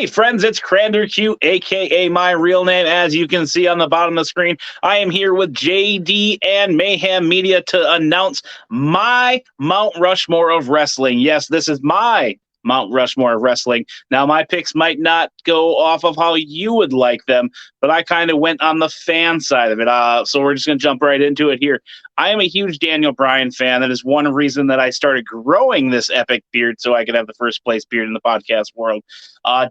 Hey friends, it's Crander Q, aka my real name, as you can see on the bottom of the screen. I am here with JD and Mayhem Media to announce my Mount Rushmore of wrestling. Yes, this is my Mount Rushmore of wrestling. Now, my picks might not go off of how you would like them, but I kind of went on the fan side of it. So we're just going to jump right into it here. I am a huge Daniel Bryan fan. That is one reason that I started growing this epic beard so I could have the first place beard in the podcast world.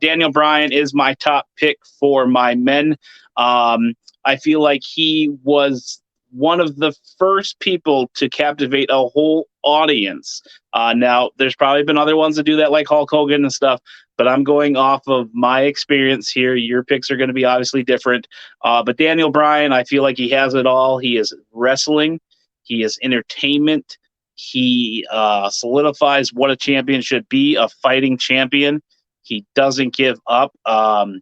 Daniel Bryan is my top pick for my men. I feel like he was one of the first people to captivate a whole audience. Now, there's probably been other ones that do that, like Hulk Hogan and stuff, but I'm going off of my experience here. Your picks are going to be obviously different. But Daniel Bryan, I feel like he has it all. He is wrestling. He is entertainment. He solidifies what a champion should be, a fighting champion. He doesn't give up.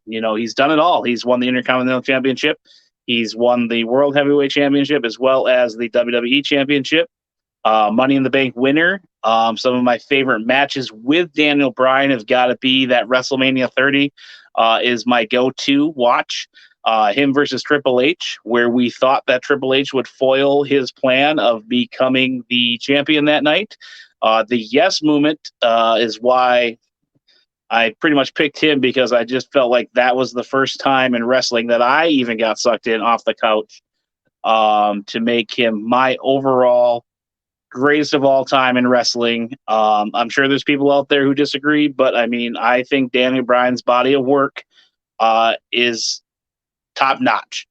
He's done it all. He's won the Intercontinental Championship. He's won the World Heavyweight Championship as well as the WWE Championship. Money in the Bank winner. Some of my favorite matches with Daniel Bryan have got to be that WrestleMania 30 is my go-to watch. Him versus Triple H, where we thought that Triple H would foil his plan of becoming the champion that night. The Yes Movement is why I pretty much picked him, because I just felt like that was the first time in wrestling that I even got sucked in off the couch to make him my overall greatest of all time in wrestling. I'm sure there's people out there who disagree, but I mean, I think Daniel Bryan's body of work is top notch.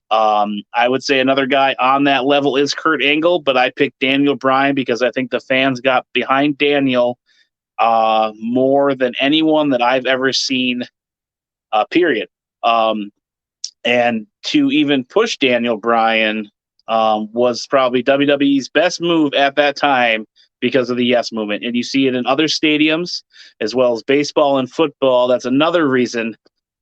I would say another guy on that level is Kurt Angle, but I picked Daniel Bryan because I think the fans got behind Daniel more than anyone that I've ever seen, period. And to even push Daniel Bryan was probably WWE's best move at that time because of the Yes Movement. And you see it in other stadiums as well as baseball and football. That's another reason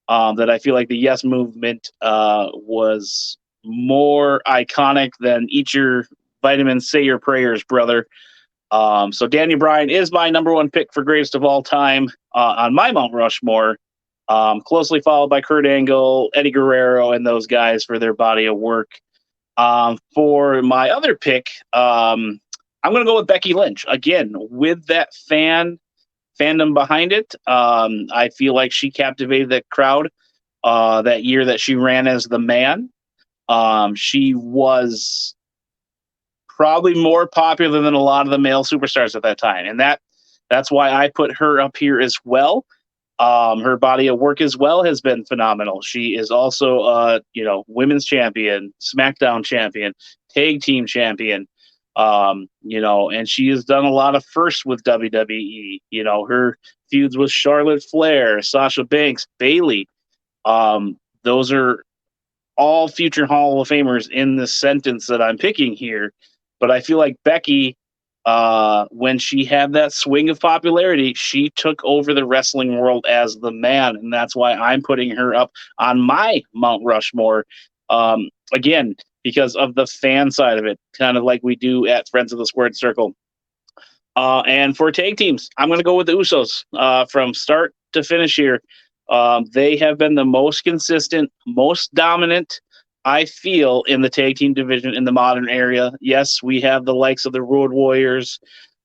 that I feel like the Yes Movement was more iconic than eat your vitamins, say your prayers, brother. So Daniel Bryan is my number one pick for greatest of all time on my Mount Rushmore, closely followed by Kurt Angle, Eddie Guerrero, and those guys for their body of work. For my other pick, I'm going to go with Becky Lynch. Again, with that fandom behind it, I feel like she captivated that crowd that year that she ran as the man. She was probably more popular than a lot of the male superstars at that time. And that's why I put her up here as well. Her body of work as well has been phenomenal. She is also, women's champion, SmackDown champion, tag team champion, and she has done a lot of firsts with WWE. Her feuds with Charlotte Flair, Sasha Banks, Bayley. Those are all future Hall of Famers in the sentence that I'm picking here. But I feel like Becky, when she had that swing of popularity, she took over the wrestling world as the man. And that's why I'm putting her up on my Mount Rushmore. Again, because of the fan side of it, kind of like we do at Friends of the Squared Circle. And for tag teams, I'm going to go with the Usos from start to finish here. They have been the most consistent, most dominant, I feel, in the tag team division in the modern era. Yes, we have the likes of the Road Warriors,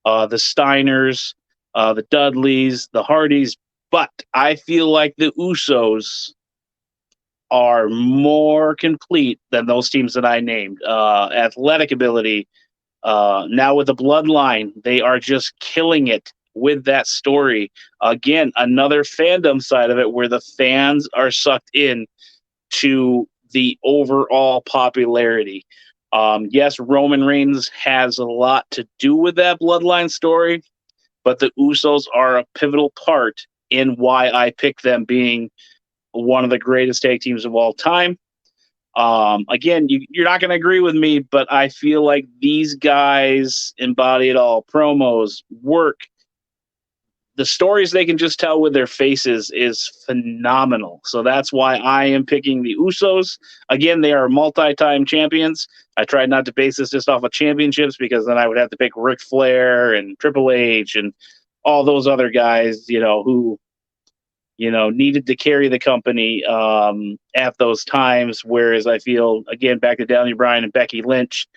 the Steiners, the Dudleys, the Hardys, but I feel like the Usos are more complete than those teams that I named. Athletic ability, now with the Bloodline, they are just killing it with that story. Again, another fandom side of it where the fans are sucked in to the overall popularity. Yes, Roman Reigns has a lot to do with that Bloodline story, but the Usos are a pivotal part in why I picked them being one of the greatest tag teams of all time. Again, you're not going to agree with me, but I feel like these guys embody it all. Promos, work, the stories they can just tell with their faces is phenomenal. So that's why I am picking the Usos. Again, they are multi-time champions. I tried not to base this just off of championships because then I would have to pick Ric Flair and Triple H and all those other guys, who, needed to carry the company at those times. Whereas I feel, again, back to Daniel Bryan and Becky Lynch,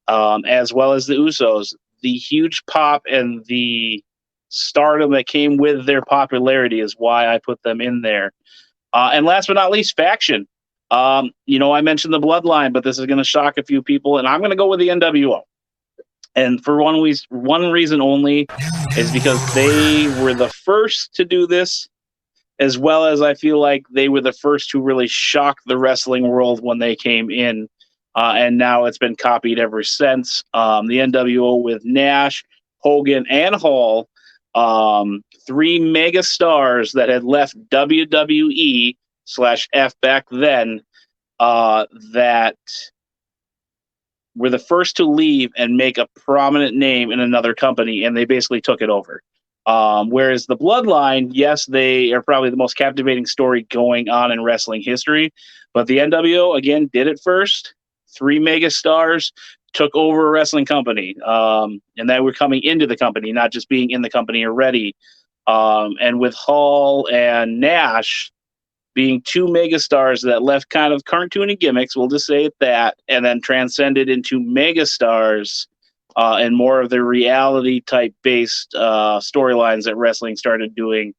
as well as the Usos, the huge pop and the stardom that came with their popularity is why I put them in there. And last but not least, faction. I mentioned the Bloodline, but this is going to shock a few people, and I'm going to go with the NWO. And for one reason only, is because they were the first to do this, as well as I feel like they were the first to really shock the wrestling world when they came in. And now it's been copied ever since. The NWO with Nash, Hogan, and Hall, three mega stars that had left WWE/F back then, that were the first to leave and make a prominent name in another company, and they basically took it over. Whereas the Bloodline, yes, they are probably the most captivating story going on in wrestling history, but the NWO, again, did it first. Three mega stars took over a wrestling company, and they were coming into the company, not just being in the company already. And with Hall and Nash being two megastars that left kind of cartoony gimmicks, we'll just say it that, and then transcended into megastars and more of the reality type based storylines that wrestling started doing,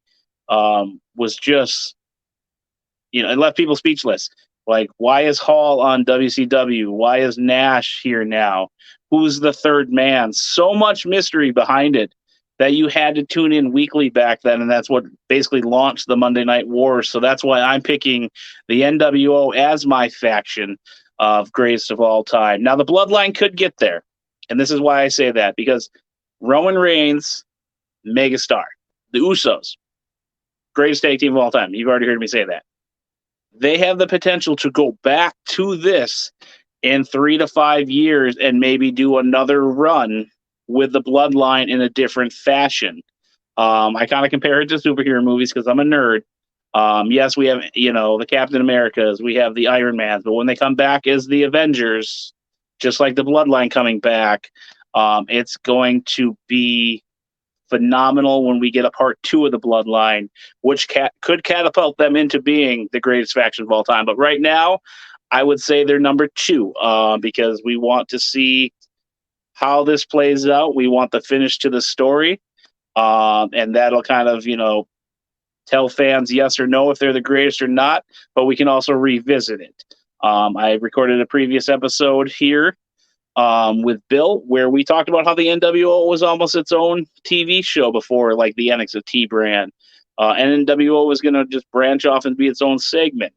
was just, it left people speechless. Like, why is Hall on WCW? Why is Nash here now? Who's the third man? So much mystery behind it that you had to tune in weekly back then, and that's what basically launched the Monday Night Wars. So that's why I'm picking the NWO as my faction of greatest of all time. Now, the Bloodline could get there, and this is why I say that, because Roman Reigns, megastar. The Usos, greatest tag team of all time. You've already heard me say that. They have the potential to go back to this in 3 to 5 years and maybe do another run with the Bloodline in a different fashion. I kind of compare it to superhero movies because I'm a nerd. Yes, we have, the Captain Americas, we have the Iron Mans, but when they come back as the Avengers, just like the Bloodline coming back, it's going to be phenomenal when we get a part 2 of the Bloodline, which could catapult them into being the greatest faction of all time. But right now, I would say they're number 2, because we want to see how this plays out. We want the finish to the story, and that'll kind of, tell fans yes or no if they're the greatest or not, but we can also revisit it. I recorded a previous episode here with Bill, where we talked about how the NWO was almost its own TV show before, like the NXT brand. And NWO was going to just branch off and be its own segment.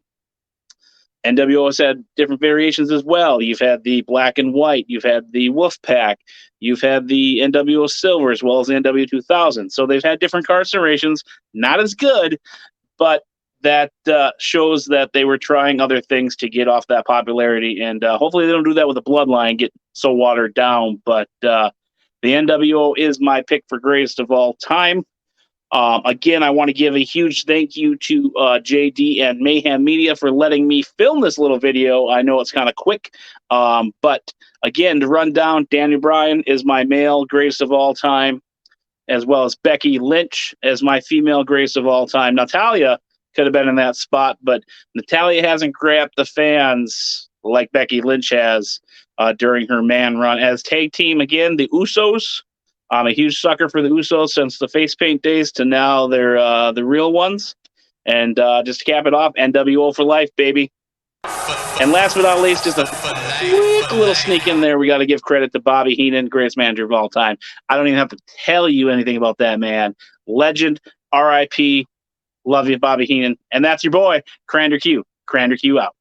NWO has had different variations as well. You've had the black and white, you've had the Wolfpack, you've had the NWO Silver, as well as the NW 2000. So they've had different incarnations, not as good, but that shows that they were trying other things to get off that popularity, and hopefully they don't do that with the Bloodline, get so watered down. But the NWO is my pick for greatest of all time. Again, I want to give a huge thank you to JD and Mayhem Media for letting me film this little video. I know it's kind of quick, but again, to run down, Daniel Bryan is my male greatest of all time, as well as Becky Lynch as my female greatest of all time. Natalya could have been in that spot, but Natalya hasn't grabbed the fans like Becky Lynch has during her man run. As tag team, again, the Usos. I'm a huge sucker for the Usos since the face paint days to now they're the real ones. And just to cap it off, NWO for life, baby. And last but not least, just a quick little sneak in there. We got to give credit to Bobby Heenan, greatest manager of all time. I don't even have to tell you anything about that man. Legend, RIP. Love you, Bobby Heenan. And that's your boy, Crander Q. Crander Q out.